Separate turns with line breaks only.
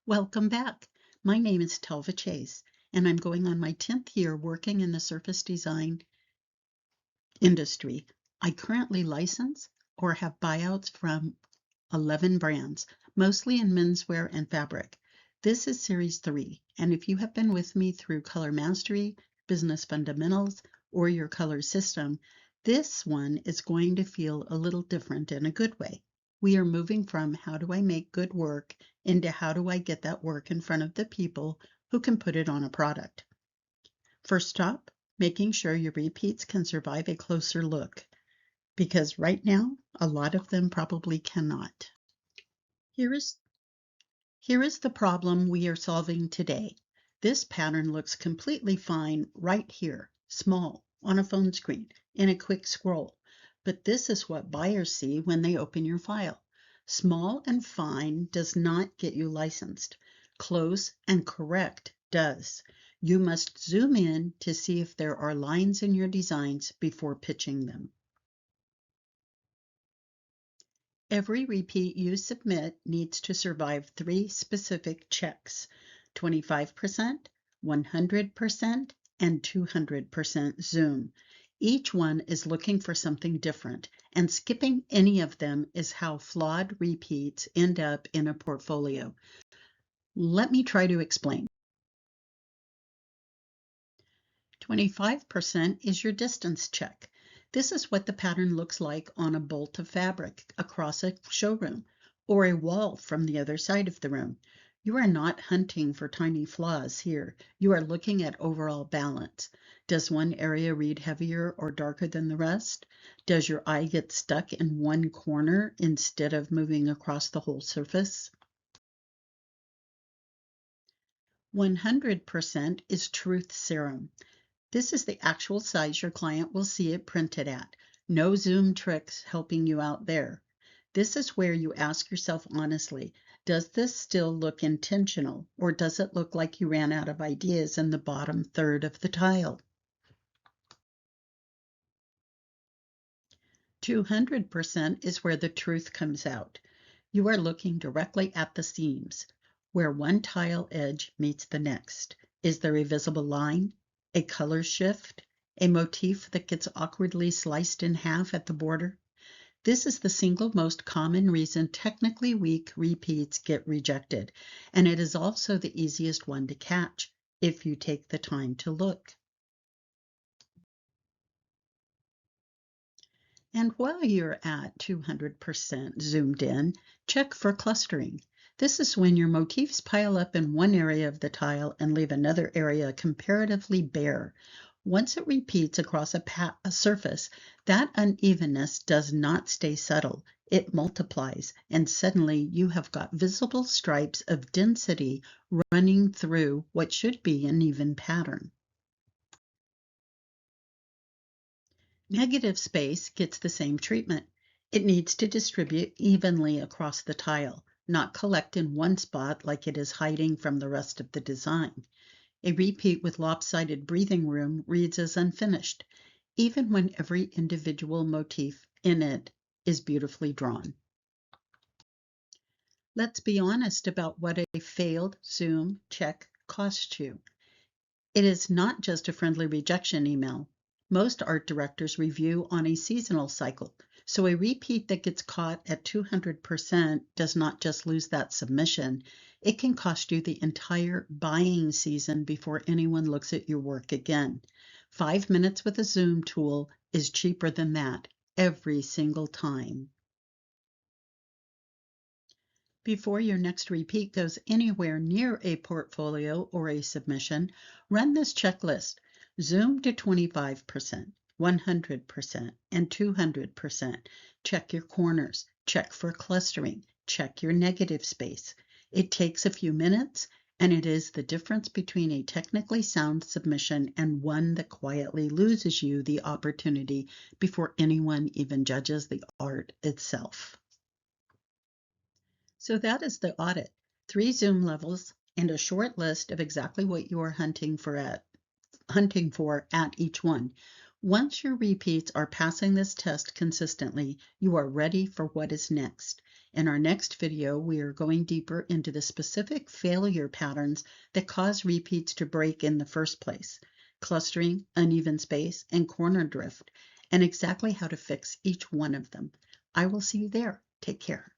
Welcome back. My name is Telva Chase, and I'm going on my 10th year working in the surface design industry. I currently license or have buyouts from 11 brands, mostly in menswear and fabric. This is Series 3, and if you have been with me through Color Mastery, Business Fundamentals, or your color system, this one is going to feel a little different in a good way. We are moving from how do I make good work into how do I get that work in front of the people who can put it on a product. First stop, making sure your repeats can survive a closer look, because right now, a lot of them probably cannot. Here is the problem we are solving today. This pattern looks completely fine right here, small, on a phone screen, in a quick scroll. But this is what buyers see when they open your file. Small and fine does not get you licensed. Close and correct does. You must zoom in to see if there are lines in your designs before pitching them. Every repeat you submit needs to survive 3 specific checks: 25%, 100%, and 200% zoom. Each one is looking for something different, and skipping any of them is how flawed repeats end up in a portfolio. Let me try to explain. 25% is your distance check. This is what the pattern looks like on a bolt of fabric across a showroom or a wall from the other side of the room. You are not hunting for tiny flaws here. You are looking at overall balance. Does one area read heavier or darker than the rest? Does your eye get stuck in one corner instead of moving across the whole surface? 100% is truth serum. This is the actual size your client will see it printed at. No zoom tricks helping you out there. This is where you ask yourself honestly, does this still look intentional, or does it look like you ran out of ideas in the bottom third of the tile? 200% is where the truth comes out. You are looking directly at the seams, where one tile edge meets the next. Is there a visible line? A color shift, a motif that gets awkwardly sliced in half at the border? This is the single most common reason technically weak repeats get rejected, and it is also the easiest one to catch if you take the time to look. And while you're at 200% zoomed in, check for clustering. This is when your motifs pile up in one area of the tile and leave another area comparatively bare. Once it repeats across a surface, that unevenness does not stay subtle. It multiplies, and suddenly you have got visible stripes of density running through what should be an even pattern. Negative space gets the same treatment. It needs to distribute evenly across the tile, not collect in one spot like it is hiding from the rest of the design. A repeat with lopsided breathing room reads as unfinished, even when every individual motif in it is beautifully drawn. Let's be honest about what a failed zoom check costs you. It is not just a friendly rejection email. Most art directors review on a seasonal cycle, so a repeat that gets caught at 200% does not just lose that submission. It can cost you the entire buying season before anyone looks at your work again. 5 minutes with a Zoom tool is cheaper than that every single time. Before your next repeat goes anywhere near a portfolio or a submission, run this checklist. Zoom to 25%, 100%, and 200%. Check your corners. Check for clustering. Check your negative space. It takes a few minutes, and it is the difference between a technically sound submission and one that quietly loses you the opportunity before anyone even judges the art itself. So that is the audit. 3 zoom levels and a short list of exactly what you are hunting for at each one. Once your repeats are passing this test consistently, you are ready for what is next. In our next video, we are going deeper into the specific failure patterns that cause repeats to break in the first place, clustering, uneven space, and corner drift, and exactly how to fix each one of them. I will see you there. Take care.